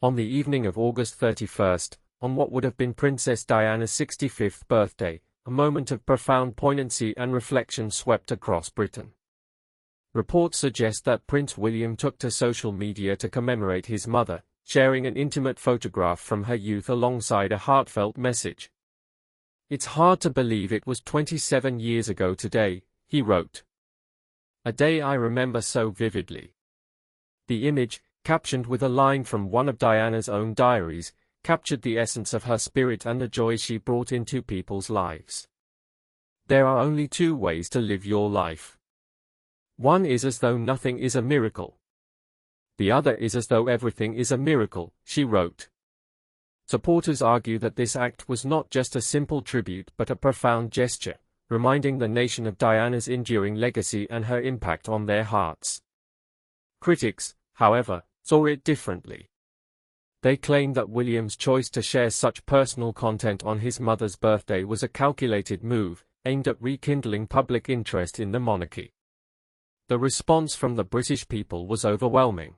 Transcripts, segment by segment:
On the evening of August 31st, on what would have been Princess Diana's 65th birthday, a moment of profound poignancy and reflection swept across Britain. Reports suggest that Prince William took to social media to commemorate his mother, sharing an intimate photograph from her youth alongside a heartfelt message. "It's hard to believe it was 27 years ago today," he wrote. "A day I remember so vividly." The image, captioned with a line from one of Diana's own diaries, captured the essence of her spirit and the joy she brought into people's lives. "There are only two ways to live your life. One is as though nothing is a miracle. The other is as though everything is a miracle," she wrote. Supporters argue that this act was not just a simple tribute but a profound gesture, reminding the nation of Diana's enduring legacy and her impact on their hearts. Critics, however, saw it differently. They claim that William's choice to share such personal content on his mother's birthday was a calculated move, aimed at rekindling public interest in the monarchy. The response from the British people was overwhelming.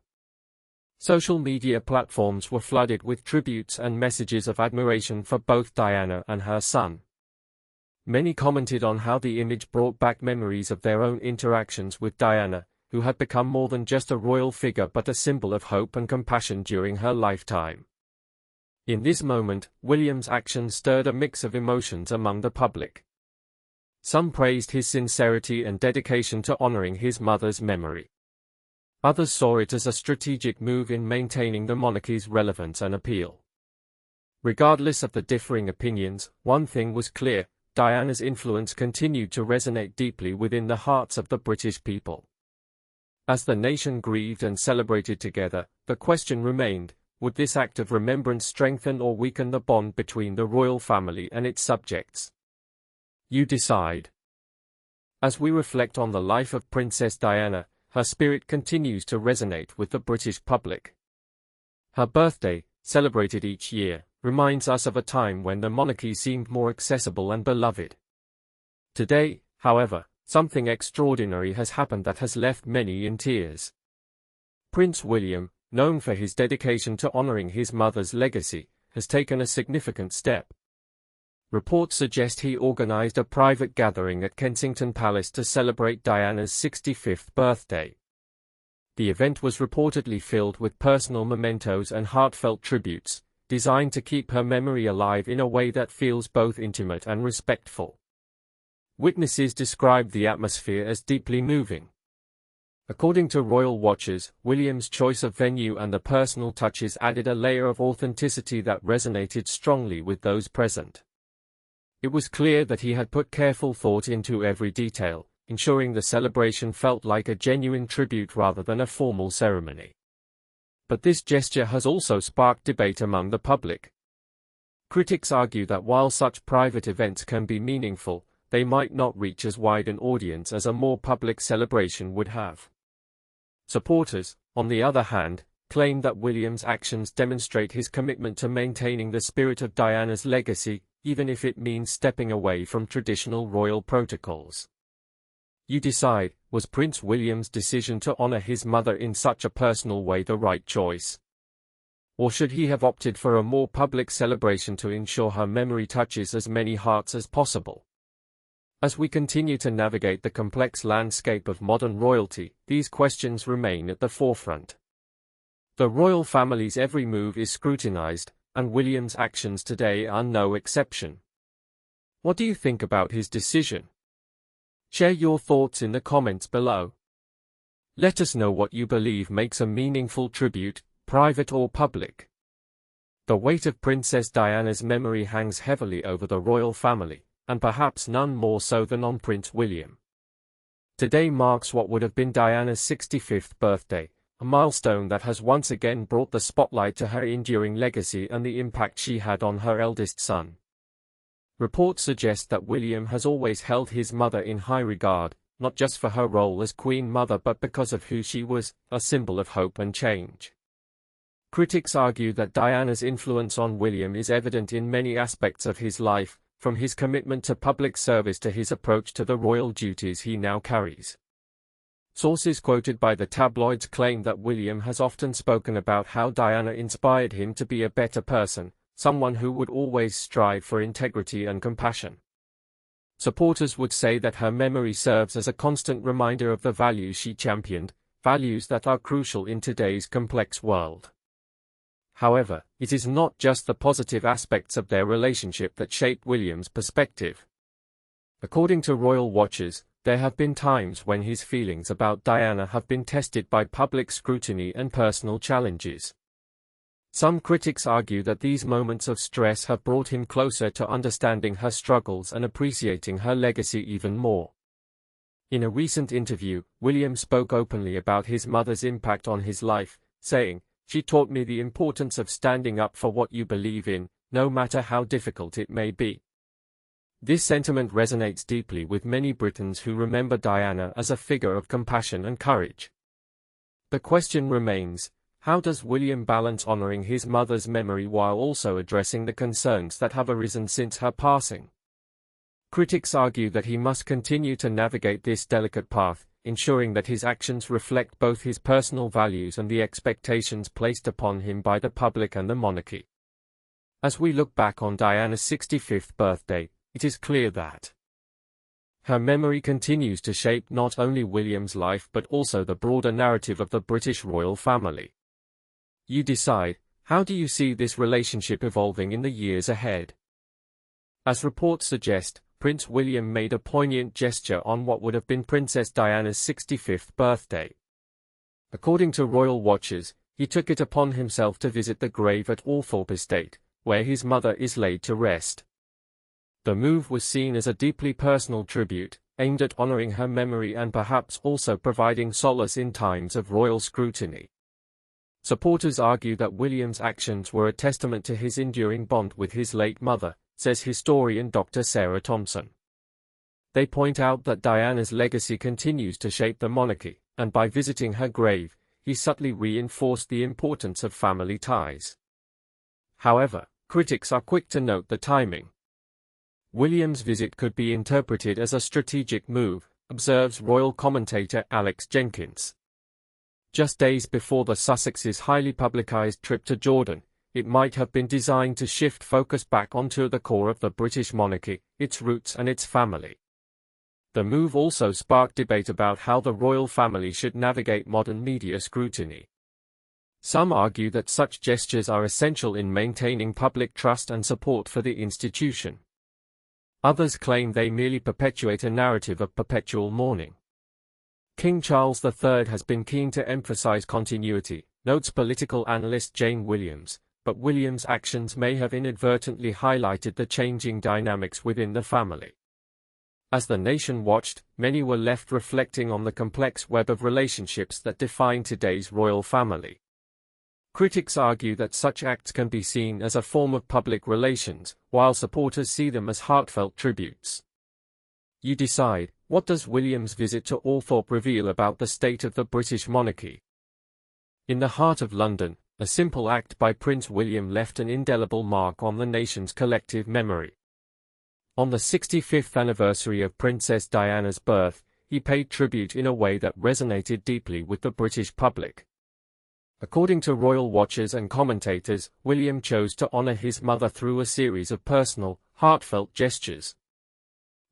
Social media platforms were flooded with tributes and messages of admiration for both Diana and her son. Many commented on how the image brought back memories of their own interactions with Diana, who had become more than just a royal figure but a symbol of hope and compassion during her lifetime. In this moment, William's actions stirred a mix of emotions among the public. Some praised his sincerity and dedication to honoring his mother's memory. Others saw it as a strategic move in maintaining the monarchy's relevance and appeal. Regardless of the differing opinions, one thing was clear: Diana's influence continued to resonate deeply within the hearts of the British people. As the nation grieved and celebrated together, the question remained: would this act of remembrance strengthen or weaken the bond between the royal family and its subjects? You decide. As we reflect on the life of Princess Diana, her spirit continues to resonate with the British public. Her birthday, celebrated each year, reminds us of a time when the monarchy seemed more accessible and beloved. Today, however, something extraordinary has happened that has left many in tears. Prince William, known for his dedication to honoring his mother's legacy, has taken a significant step. Reports suggest he organized a private gathering at Kensington Palace to celebrate Diana's 65th birthday. The event was reportedly filled with personal mementos and heartfelt tributes, designed to keep her memory alive in a way that feels both intimate and respectful. Witnesses described the atmosphere as deeply moving. According to royal watchers, William's choice of venue and the personal touches added a layer of authenticity that resonated strongly with those present. It was clear that he had put careful thought into every detail, ensuring the celebration felt like a genuine tribute rather than a formal ceremony. But this gesture has also sparked debate among the public. Critics argue that while such private events can be meaningful, they might not reach as wide an audience as a more public celebration would have. Supporters, on the other hand, claim that William's actions demonstrate his commitment to maintaining the spirit of Diana's legacy, even if it means stepping away from traditional royal protocols. You decide: was Prince William's decision to honor his mother in such a personal way the right choice? Or should he have opted for a more public celebration to ensure her memory touches as many hearts as possible? As we continue to navigate the complex landscape of modern royalty, these questions remain at the forefront. The royal family's every move is scrutinized, and William's actions today are no exception. What do you think about his decision? Share your thoughts in the comments below. Let us know what you believe makes a meaningful tribute, private or public. The weight of Princess Diana's memory hangs heavily over the royal family, and perhaps none more so than on Prince William. Today marks what would have been Diana's 65th birthday, a milestone that has once again brought the spotlight to her enduring legacy and the impact she had on her eldest son. Reports suggest that William has always held his mother in high regard, not just for her role as Queen Mother but because of who she was, a symbol of hope and change. Critics argue that Diana's influence on William is evident in many aspects of his life, from his commitment to public service to his approach to the royal duties he now carries. Sources quoted by the tabloids claim that William has often spoken about how Diana inspired him to be a better person, someone who would always strive for integrity and compassion. Supporters would say that her memory serves as a constant reminder of the values she championed, values that are crucial in today's complex world. However, it is not just the positive aspects of their relationship that shape William's perspective. According to royal watchers, there have been times when his feelings about Diana have been tested by public scrutiny and personal challenges. Some critics argue that these moments of stress have brought him closer to understanding her struggles and appreciating her legacy even more. In a recent interview, William spoke openly about his mother's impact on his life, saying, "She taught me the importance of standing up for what you believe in, no matter how difficult it may be." This sentiment resonates deeply with many Britons who remember Diana as a figure of compassion and courage. The question remains, how does William balance honoring his mother's memory while also addressing the concerns that have arisen since her passing? Critics argue that he must continue to navigate this delicate path, ensuring that his actions reflect both his personal values and the expectations placed upon him by the public and the monarchy. As we look back on Diana's 65th birthday, it is clear that her memory continues to shape not only William's life but also the broader narrative of the British royal family. You decide, how do you see this relationship evolving in the years ahead? As reports suggest, Prince William made a poignant gesture on what would have been Princess Diana's 65th birthday. According to royal watchers, he took it upon himself to visit the grave at Althorpe Estate, where his mother is laid to rest. The move was seen as a deeply personal tribute, aimed at honoring her memory and perhaps also providing solace in times of royal scrutiny. Supporters argue that William's actions were a testament to his enduring bond with his late mother, says historian Dr. Sarah Thompson. They point out that Diana's legacy continues to shape the monarchy, and by visiting her grave, he subtly reinforced the importance of family ties. However, critics are quick to note the timing. William's visit could be interpreted as a strategic move, observes royal commentator Alex Jenkins. Just days before the Sussexes' highly publicized trip to Jordan, it might have been designed to shift focus back onto the core of the British monarchy, its roots and its family. The move also sparked debate about how the royal family should navigate modern media scrutiny. Some argue that such gestures are essential in maintaining public trust and support for the institution. Others claim they merely perpetuate a narrative of perpetual mourning. King Charles III has been keen to emphasize continuity, notes political analyst Jane Williams, but William's actions may have inadvertently highlighted the changing dynamics within the family. As the nation watched, many were left reflecting on the complex web of relationships that define today's royal family. Critics argue that such acts can be seen as a form of public relations, while supporters see them as heartfelt tributes. You decide, what does William's visit to Althorpe reveal about the state of the British monarchy? In the heart of London, a simple act by Prince William left an indelible mark on the nation's collective memory. On the 65th anniversary of Princess Diana's birth, he paid tribute in a way that resonated deeply with the British public. According to royal watchers and commentators, William chose to honor his mother through a series of personal, heartfelt gestures.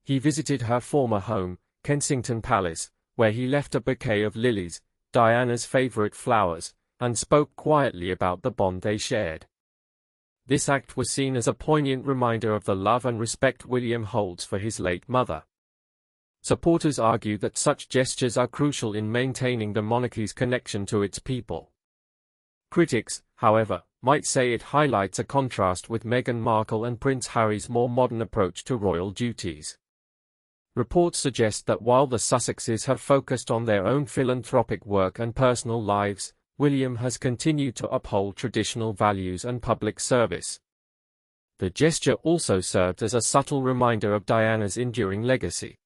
He visited her former home, Kensington Palace, where he left a bouquet of lilies, Diana's favorite flowers, and spoke quietly about the bond they shared. This act was seen as a poignant reminder of the love and respect William holds for his late mother. Supporters argue that such gestures are crucial in maintaining the monarchy's connection to its people. Critics, however, might say it highlights a contrast with Meghan Markle and Prince Harry's more modern approach to royal duties. Reports suggest that while the Sussexes have focused on their own philanthropic work and personal lives, William has continued to uphold traditional values and public service. The gesture also served as a subtle reminder of Diana's enduring legacy.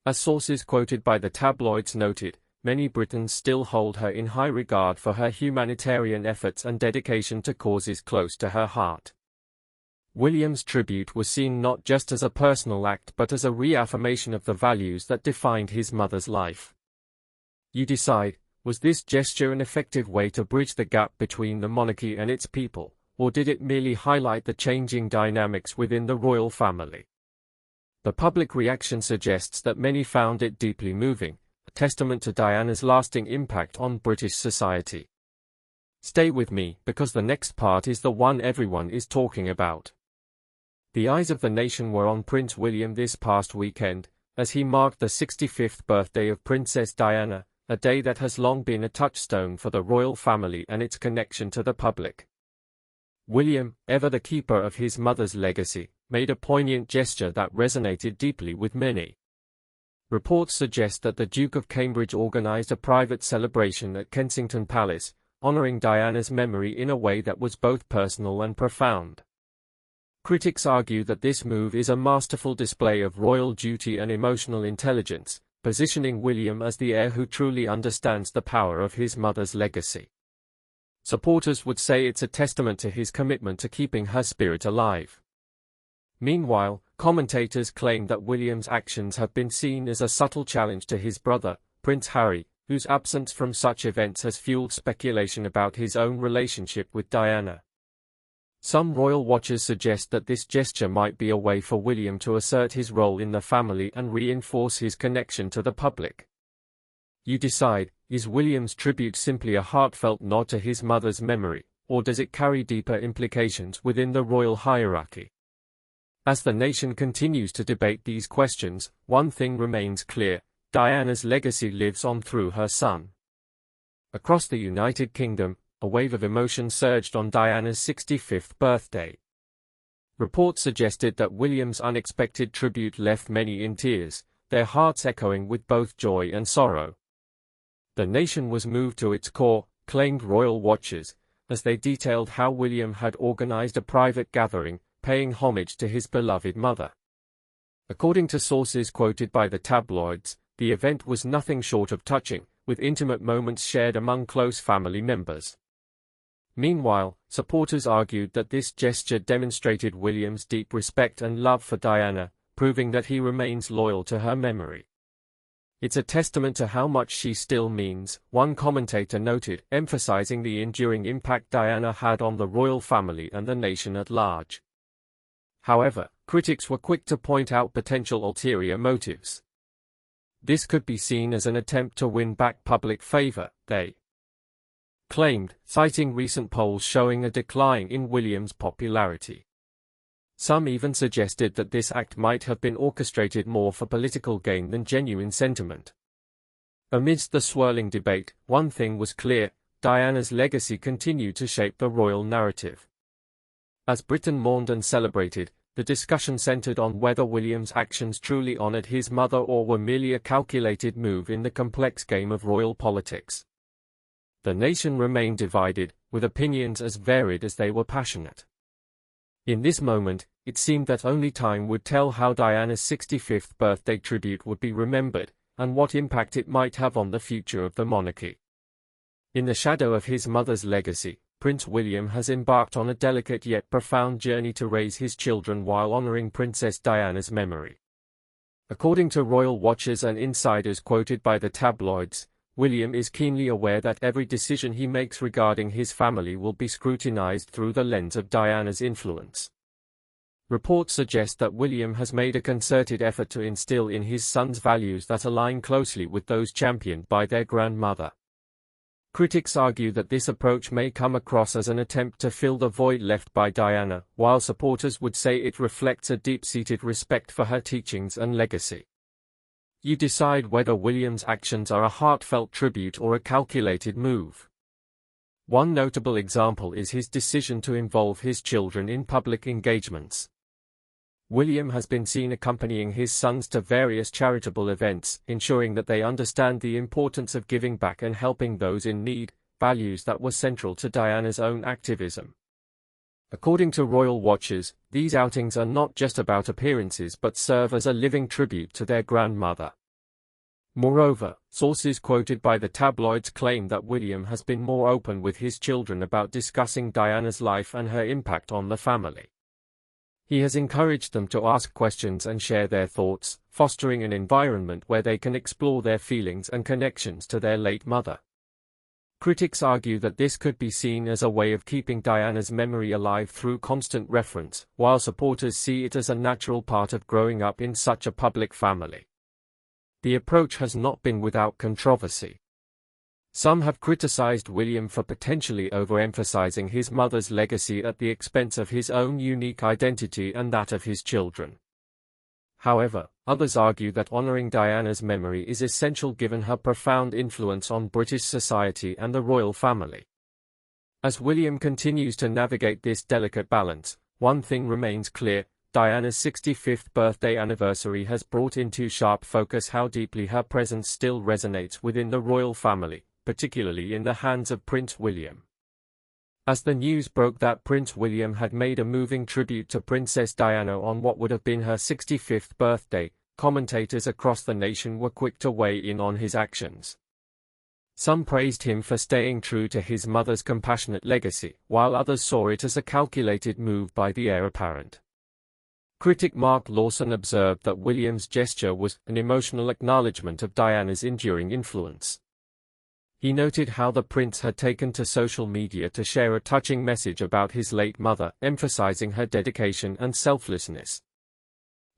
As sources quoted by the tabloids noted, many Britons still hold her in high regard for her humanitarian efforts and dedication to causes close to her heart. William's tribute was seen not just as a personal act but as a reaffirmation of the values that defined his mother's life. You decide, was this gesture an effective way to bridge the gap between the monarchy and its people, or did it merely highlight the changing dynamics within the royal family? The public reaction suggests that many found it deeply moving, a testament to Diana's lasting impact on British society. Stay with me, because the next part is the one everyone is talking about. The eyes of the nation were on Prince William this past weekend, as he marked the 65th birthday of Princess Diana, a day that has long been a touchstone for the royal family and its connection to the public. William, ever the keeper of his mother's legacy, made a poignant gesture that resonated deeply with many. Reports suggest that the Duke of Cambridge organized a private celebration at Kensington Palace, honoring Diana's memory in a way that was both personal and profound. Critics argue that this move is a masterful display of royal duty and emotional intelligence, positioning William as the heir who truly understands the power of his mother's legacy. Supporters would say it's a testament to his commitment to keeping her spirit alive. Meanwhile, commentators claim that William's actions have been seen as a subtle challenge to his brother, Prince Harry, whose absence from such events has fueled speculation about his own relationship with Diana. Some royal watchers suggest that this gesture might be a way for William to assert his role in the family and reinforce his connection to the public. You decide, is William's tribute simply a heartfelt nod to his mother's memory, or does it carry deeper implications within the royal hierarchy? As the nation continues to debate these questions, one thing remains clear: Diana's legacy lives on through her son. Across the United Kingdom, a wave of emotion surged on Diana's 65th birthday. Reports suggested that William's unexpected tribute left many in tears, their hearts echoing with both joy and sorrow. The nation was moved to its core, claimed royal watchers, as they detailed how William had organized a private gathering, paying homage to his beloved mother. According to sources quoted by the tabloids, the event was nothing short of touching, with intimate moments shared among close family members. Meanwhile, supporters argued that this gesture demonstrated William's deep respect and love for Diana, proving that he remains loyal to her memory. It's a testament to how much she still means, one commentator noted, emphasizing the enduring impact Diana had on the royal family and the nation at large. However, critics were quick to point out potential ulterior motives. This could be seen as an attempt to win back public favor, they claimed, citing recent polls showing a decline in William's popularity. Some even suggested that this act might have been orchestrated more for political gain than genuine sentiment. Amidst the swirling debate, one thing was clear: Diana's legacy continued to shape the royal narrative. As Britain mourned and celebrated, the discussion centered on whether William's actions truly honored his mother or were merely a calculated move in the complex game of royal politics. The nation remained divided, with opinions as varied as they were passionate. In this moment, it seemed that only time would tell how Diana's 65th birthday tribute would be remembered, and what impact it might have on the future of the monarchy. In the shadow of his mother's legacy, Prince William has embarked on a delicate yet profound journey to raise his children while honoring Princess Diana's memory. According to royal watchers and insiders quoted by the tabloids, William is keenly aware that every decision he makes regarding his family will be scrutinized through the lens of Diana's influence. Reports suggest that William has made a concerted effort to instill in his sons values that align closely with those championed by their grandmother. Critics argue that this approach may come across as an attempt to fill the void left by Diana, while supporters would say it reflects a deep-seated respect for her teachings and legacy. You decide whether William's actions are a heartfelt tribute or a calculated move. One notable example is his decision to involve his children in public engagements. William has been seen accompanying his sons to various charitable events, ensuring that they understand the importance of giving back and helping those in need, values that were central to Diana's own activism. According to royal watchers, these outings are not just about appearances but serve as a living tribute to their grandmother. Moreover, sources quoted by the tabloids claim that William has been more open with his children about discussing Diana's life and her impact on the family. He has encouraged them to ask questions and share their thoughts, fostering an environment where they can explore their feelings and connections to their late mother. Critics argue that this could be seen as a way of keeping Diana's memory alive through constant reference, while supporters see it as a natural part of growing up in such a public family. The approach has not been without controversy. Some have criticized William for potentially overemphasizing his mother's legacy at the expense of his own unique identity and that of his children. However, others argue that honoring Diana's memory is essential given her profound influence on British society and the royal family. As William continues to navigate this delicate balance, one thing remains clear: Diana's 65th birthday anniversary has brought into sharp focus how deeply her presence still resonates within the royal family, particularly in the hands of Prince William. As the news broke that Prince William had made a moving tribute to Princess Diana on what would have been her 65th birthday, commentators across the nation were quick to weigh in on his actions. Some praised him for staying true to his mother's compassionate legacy, while others saw it as a calculated move by the heir apparent. Critic Mark Lawson observed that William's gesture was an emotional acknowledgement of Diana's enduring influence. He noted how the prince had taken to social media to share a touching message about his late mother, emphasizing her dedication and selflessness.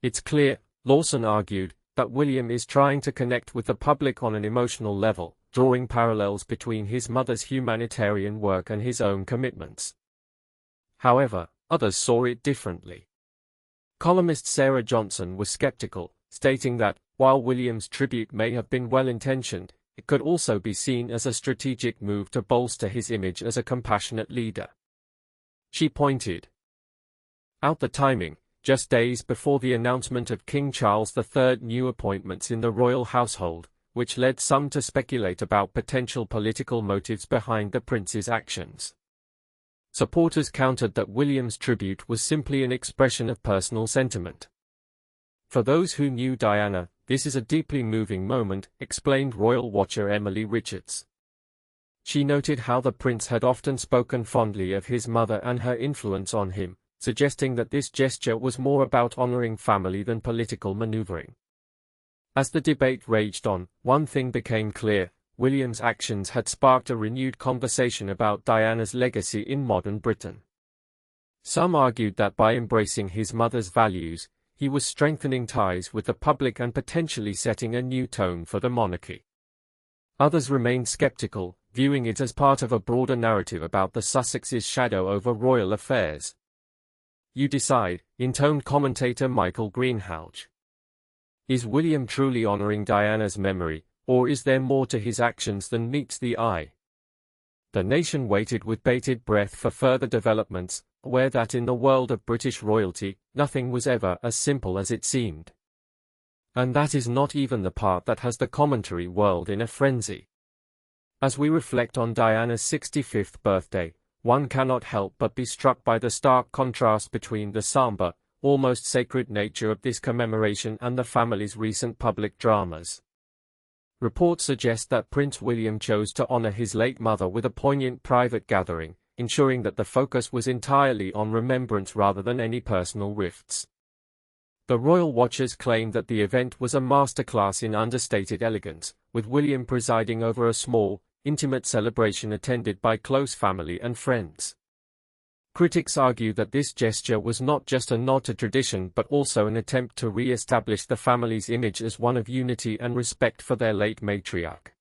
It's clear, Lawson argued, that William is trying to connect with the public on an emotional level, drawing parallels between his mother's humanitarian work and his own commitments. However, others saw it differently. Columnist Sarah Johnson was skeptical, stating that, while William's tribute may have been well-intentioned, it could also be seen as a strategic move to bolster his image as a compassionate leader. She pointed out the timing, just days before the announcement of King Charles III's new appointments in the royal household, which led some to speculate about potential political motives behind the prince's actions. Supporters countered that William's tribute was simply an expression of personal sentiment. For those who knew Diana, this is a deeply moving moment, explained royal watcher Emily Richards. She noted how the prince had often spoken fondly of his mother and her influence on him, suggesting that this gesture was more about honoring family than political maneuvering. As the debate raged on, one thing became clear: William's actions had sparked a renewed conversation about Diana's legacy in modern Britain. Some argued that by embracing his mother's values, he was strengthening ties with the public and potentially setting a new tone for the monarchy. Others remained skeptical, viewing it as part of a broader narrative about the Sussexes' shadow over royal affairs. You decide, intoned commentator Michael Greenhalgh. Is William truly honoring Diana's memory, or is there more to his actions than meets the eye? The nation waited with bated breath for further developments, aware that in the world of British royalty, nothing was ever as simple as it seemed. And that is not even the part that has the commentary world in a frenzy. As we reflect on Diana's 65th birthday, one cannot help but be struck by the stark contrast between the somber, almost sacred nature of this commemoration and the family's recent public dramas. Reports suggest that Prince William chose to honor his late mother with a poignant private gathering, ensuring that the focus was entirely on remembrance rather than any personal rifts. The royal watchers claimed that the event was a masterclass in understated elegance, with William presiding over a small, intimate celebration attended by close family and friends. Critics argue that this gesture was not just a nod to tradition but also an attempt to re-establish the family's image as one of unity and respect for their late matriarch.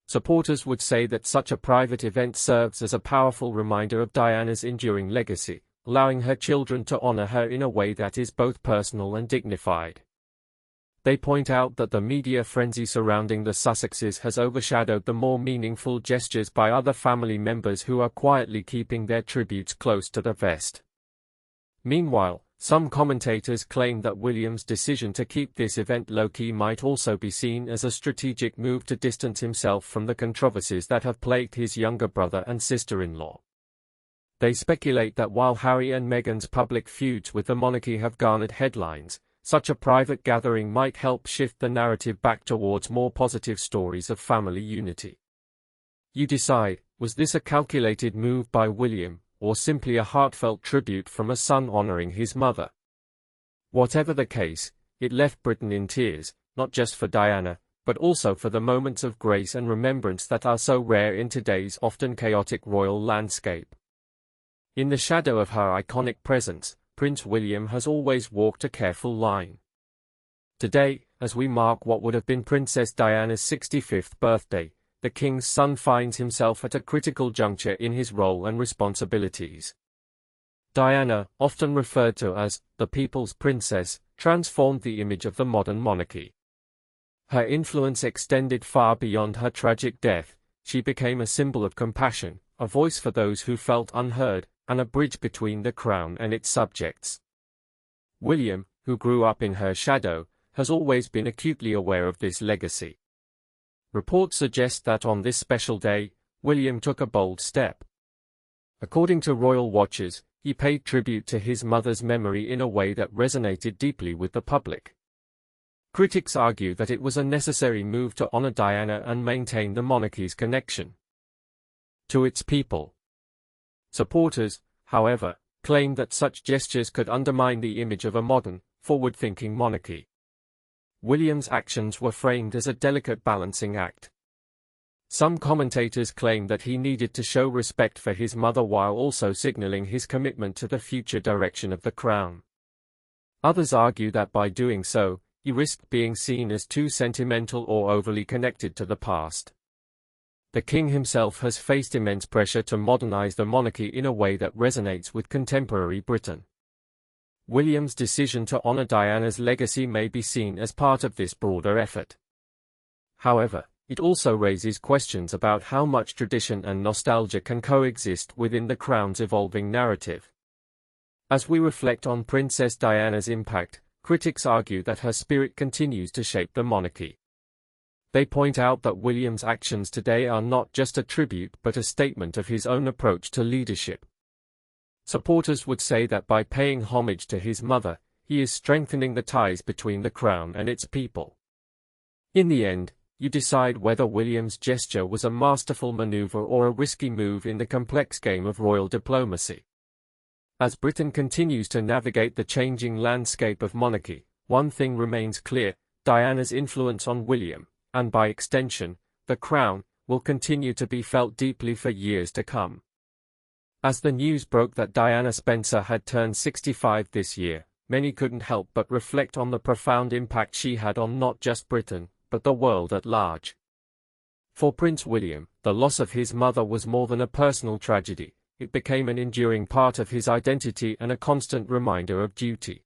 Supporters would say that such a private event serves as a powerful reminder of Diana's enduring legacy, allowing her children to honor her in a way that is both personal and dignified. They point out that the media frenzy surrounding the Sussexes has overshadowed the more meaningful gestures by other family members who are quietly keeping their tributes close to the vest. Meanwhile, some commentators claim that William's decision to keep this event low-key might also be seen as a strategic move to distance himself from the controversies that have plagued his younger brother and sister-in-law. They speculate that while Harry and Meghan's public feuds with the monarchy have garnered headlines, such a private gathering might help shift the narrative back towards more positive stories of family unity. You decide, was this a calculated move by William, or simply a heartfelt tribute from a son honoring his mother. Whatever the case, it left Britain in tears, not just for Diana, but also for the moments of grace and remembrance that are so rare in today's often chaotic royal landscape. In the shadow of her iconic presence, Prince William has always walked a careful line. Today, as we mark what would have been Princess Diana's 65th birthday, the King's son finds himself at a critical juncture in his role and responsibilities. Diana, often referred to as the People's Princess, transformed the image of the modern monarchy. Her influence extended far beyond her tragic death. She became a symbol of compassion, a voice for those who felt unheard, and a bridge between the crown and its subjects. William, who grew up in her shadow, has always been acutely aware of this legacy. Reports suggest that on this special day, William took a bold step. According to royal watchers, he paid tribute to his mother's memory in a way that resonated deeply with the public. Critics argue that it was a necessary move to honor Diana and maintain the monarchy's connection to its people. Supporters, however, claim that such gestures could undermine the image of a modern, forward-thinking monarchy. William's actions were framed as a delicate balancing act. Some commentators claim that he needed to show respect for his mother while also signaling his commitment to the future direction of the crown. Others argue that by doing so, he risked being seen as too sentimental or overly connected to the past. The king himself has faced immense pressure to modernize the monarchy in a way that resonates with contemporary Britain. William's decision to honor Diana's legacy may be seen as part of this broader effort. However, it also raises questions about how much tradition and nostalgia can coexist within the crown's evolving narrative. As we reflect on Princess Diana's impact, critics argue that her spirit continues to shape the monarchy. They point out that William's actions today are not just a tribute but a statement of his own approach to leadership. Supporters would say that by paying homage to his mother, he is strengthening the ties between the crown and its people. In the end, you decide whether William's gesture was a masterful maneuver or a risky move in the complex game of royal diplomacy. As Britain continues to navigate the changing landscape of monarchy, one thing remains clear: Diana's influence on William, and by extension, the crown, will continue to be felt deeply for years to come. As the news broke that Diana Spencer had turned 65 this year, many couldn't help but reflect on the profound impact she had on not just Britain, but the world at large. For Prince William, the loss of his mother was more than a personal tragedy. It became an enduring part of his identity and a constant reminder of duty.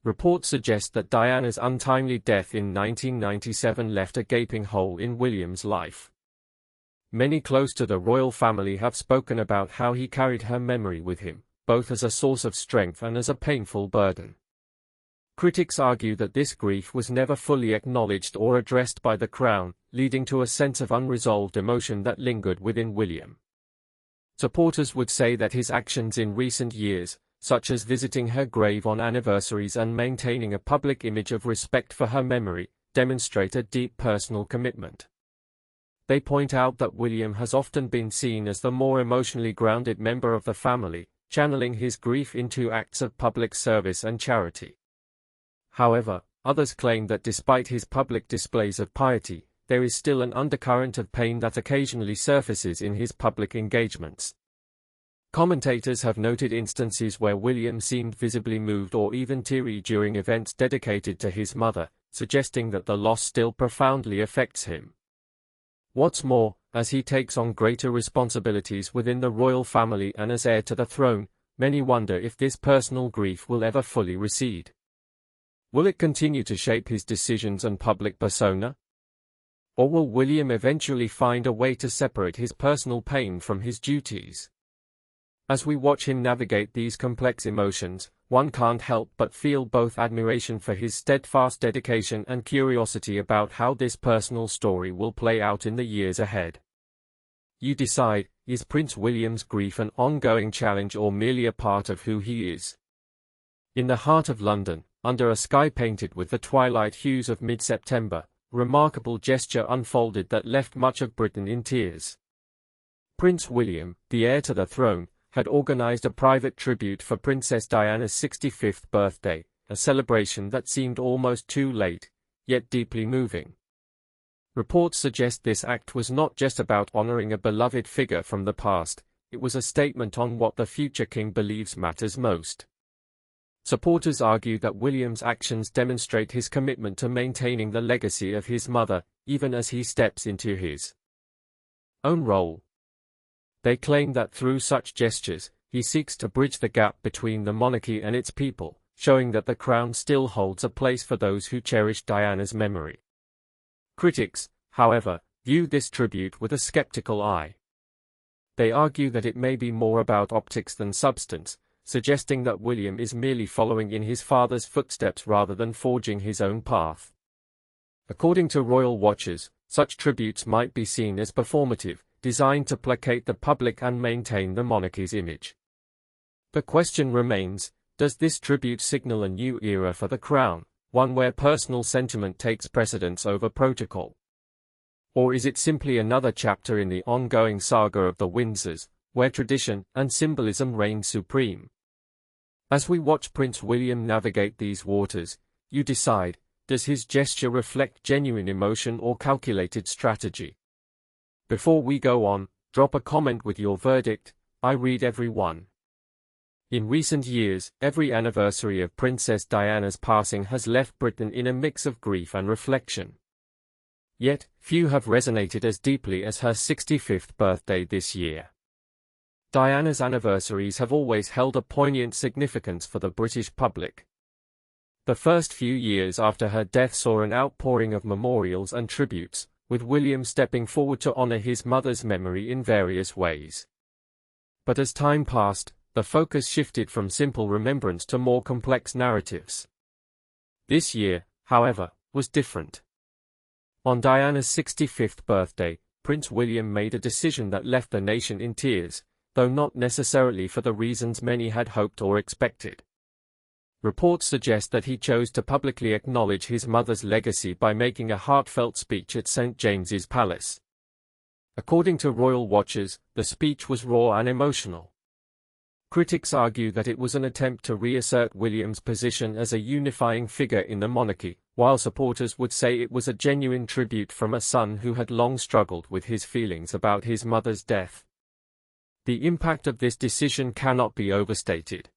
Reports suggest that Diana's untimely death in 1997 left a gaping hole in William's life. Many close to the royal family have spoken about how he carried her memory with him, both as a source of strength and as a painful burden. Critics argue that this grief was never fully acknowledged or addressed by the crown, leading to a sense of unresolved emotion that lingered within William. Supporters would say that his actions in recent years, such as visiting her grave on anniversaries and maintaining a public image of respect for her memory, demonstrate a deep personal commitment. They point out that William has often been seen as the more emotionally grounded member of the family, channeling his grief into acts of public service and charity. However, others claim that despite his public displays of piety, there is still an undercurrent of pain that occasionally surfaces in his public engagements. Commentators have noted instances where William seemed visibly moved or even teary during events dedicated to his mother, suggesting that the loss still profoundly affects him. What's more, as he takes on greater responsibilities within the royal family and as heir to the throne, many wonder if this personal grief will ever fully recede. Will it continue to shape his decisions and public persona? Or will William eventually find a way to separate his personal pain from his duties? As we watch him navigate these complex emotions, one can't help but feel both admiration for his steadfast dedication and curiosity about how this personal story will play out in the years ahead. You decide, is Prince William's grief an ongoing challenge or merely a part of who he is? In the heart of London, under a sky painted with the twilight hues of mid-September, a remarkable gesture unfolded that left much of Britain in tears. Prince William, the heir to the throne, had organized a private tribute for Princess Diana's 65th birthday, a celebration that seemed almost too late, yet deeply moving. Reports suggest this act was not just about honoring a beloved figure from the past, it was a statement on what the future king believes matters most. Supporters argue that William's actions demonstrate his commitment to maintaining the legacy of his mother, even as he steps into his own role. They claim that through such gestures, he seeks to bridge the gap between the monarchy and its people, showing that the crown still holds a place for those who cherish Diana's memory. Critics, however, view this tribute with a skeptical eye. They argue that it may be more about optics than substance, suggesting that William is merely following in his father's footsteps rather than forging his own path. According to royal watchers, such tributes might be seen as performative, designed to placate the public and maintain the monarchy's image. The question remains, does this tribute signal a new era for the crown, one where personal sentiment takes precedence over protocol? Or is it simply another chapter in the ongoing saga of the Windsors, where tradition and symbolism reign supreme? As we watch Prince William navigate these waters, you decide, does his gesture reflect genuine emotion or calculated strategy? Before we go on, drop a comment with your verdict. I read every one. In recent years, every anniversary of Princess Diana's passing has left Britain in a mix of grief and reflection. Yet, few have resonated as deeply as her 65th birthday this year. Diana's anniversaries have always held a poignant significance for the British public. The first few years after her death saw an outpouring of memorials and tributes, with William stepping forward to honor his mother's memory in various ways. But as time passed, the focus shifted from simple remembrance to more complex narratives. This year, however, was different. On Diana's 65th birthday, Prince William made a decision that left the nation in tears, though not necessarily for the reasons many had hoped or expected. Reports suggest that he chose to publicly acknowledge his mother's legacy by making a heartfelt speech at St. James's Palace. According to royal watchers, the speech was raw and emotional. Critics argue that it was an attempt to reassert William's position as a unifying figure in the monarchy, while supporters would say it was a genuine tribute from a son who had long struggled with his feelings about his mother's death. The impact of this decision cannot be overstated.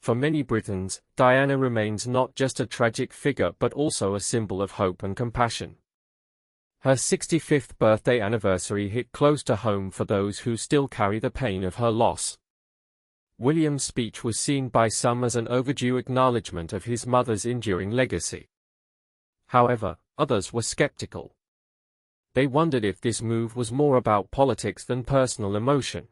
For many Britons, Diana remains not just a tragic figure but also a symbol of hope and compassion. Her 65th birthday anniversary hit close to home for those who still carry the pain of her loss. William's speech was seen by some as an overdue acknowledgement of his mother's enduring legacy. However, others were skeptical. They wondered if this move was more about politics than personal emotion.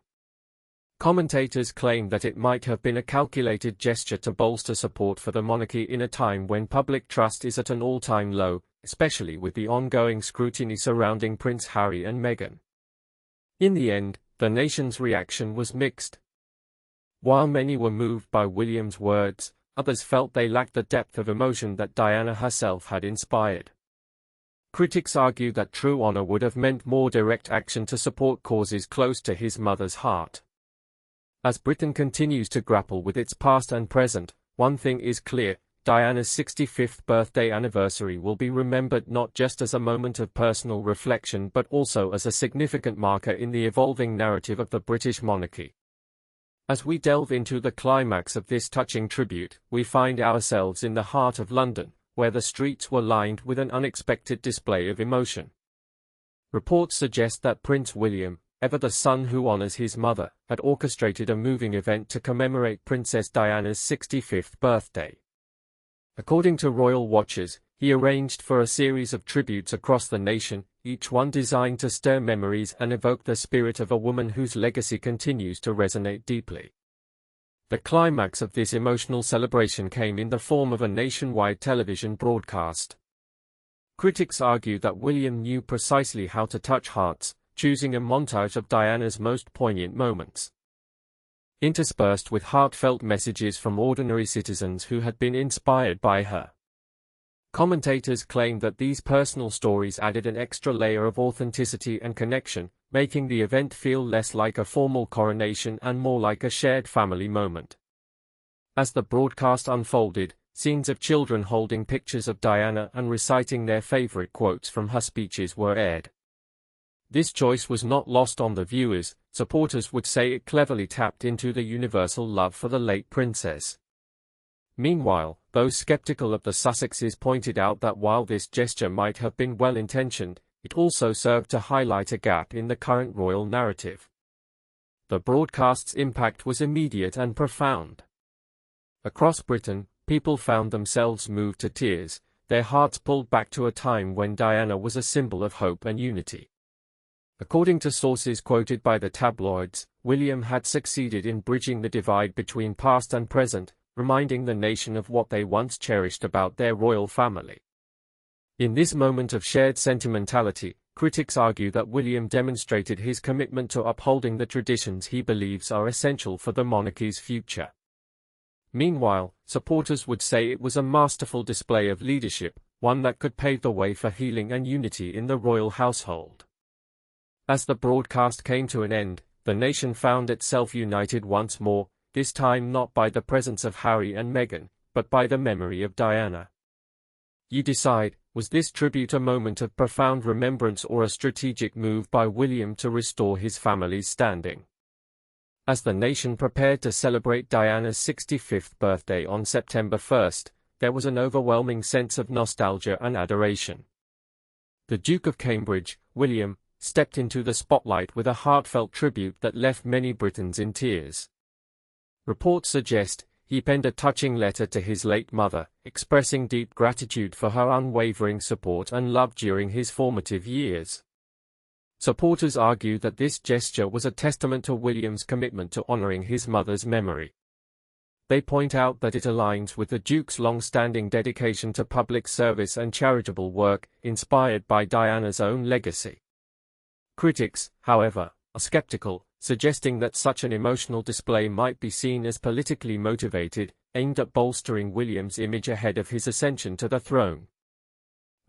Commentators claim that it might have been a calculated gesture to bolster support for the monarchy in a time when public trust is at an all-time low, especially with the ongoing scrutiny surrounding Prince Harry and Meghan. In the end, the nation's reaction was mixed. While many were moved by William's words, others felt they lacked the depth of emotion that Diana herself had inspired. Critics argue that true honor would have meant more direct action to support causes close to his mother's heart. As Britain continues to grapple with its past and present, one thing is clear, Diana's 65th birthday anniversary will be remembered not just as a moment of personal reflection but also as a significant marker in the evolving narrative of the British monarchy. As we delve into the climax of this touching tribute, we find ourselves in the heart of London, where the streets were lined with an unexpected display of emotion. Reports suggest that Prince William, ever the son who honors his mother, had orchestrated a moving event to commemorate Princess Diana's 65th birthday. According to royal watchers, he arranged for a series of tributes across the nation, each one designed to stir memories and evoke the spirit of a woman whose legacy continues to resonate deeply. The climax of this emotional celebration came in the form of a nationwide television broadcast. Critics argue that William knew precisely how to touch hearts, choosing a montage of Diana's most poignant moments, interspersed with heartfelt messages from ordinary citizens who had been inspired by her. Commentators claim that these personal stories added an extra layer of authenticity and connection, making the event feel less like a formal coronation and more like a shared family moment. As the broadcast unfolded, scenes of children holding pictures of Diana and reciting their favorite quotes from her speeches were aired. This choice was not lost on the viewers. Supporters would say it cleverly tapped into the universal love for the late princess. Meanwhile, those skeptical of the Sussexes pointed out that while this gesture might have been well-intentioned, it also served to highlight a gap in the current royal narrative. The broadcast's impact was immediate and profound. Across Britain, people found themselves moved to tears, their hearts pulled back to a time when Diana was a symbol of hope and unity. According to sources quoted by the tabloids, William had succeeded in bridging the divide between past and present, reminding the nation of what they once cherished about their royal family. In this moment of shared sentimentality, critics argue that William demonstrated his commitment to upholding the traditions he believes are essential for the monarchy's future. Meanwhile, supporters would say it was a masterful display of leadership, one that could pave the way for healing and unity in the royal household. As the broadcast came to an end, the nation found itself united once more, this time not by the presence of Harry and Meghan, but by the memory of Diana. You decide, was this tribute a moment of profound remembrance or a strategic move by William to restore his family's standing? As the nation prepared to celebrate Diana's 65th birthday on September 1st, there was an overwhelming sense of nostalgia and adoration. The Duke of Cambridge, William, stepped into the spotlight with a heartfelt tribute that left many Britons in tears. Reports suggest he penned a touching letter to his late mother, expressing deep gratitude for her unwavering support and love during his formative years. Supporters argue that this gesture was a testament to William's commitment to honoring his mother's memory. They point out that it aligns with the Duke's long-standing dedication to public service and charitable work, inspired by Diana's own legacy. Critics, however, are skeptical, suggesting that such an emotional display might be seen as politically motivated, aimed at bolstering William's image ahead of his ascension to the throne.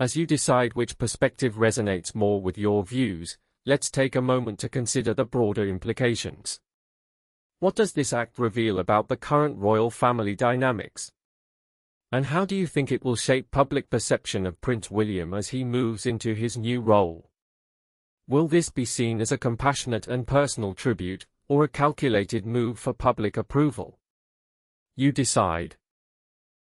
As you decide which perspective resonates more with your views, let's take a moment to consider the broader implications. What does this act reveal about the current royal family dynamics? And how do you think it will shape public perception of Prince William as he moves into his new role? Will this be seen as a compassionate and personal tribute, or a calculated move for public approval? You decide.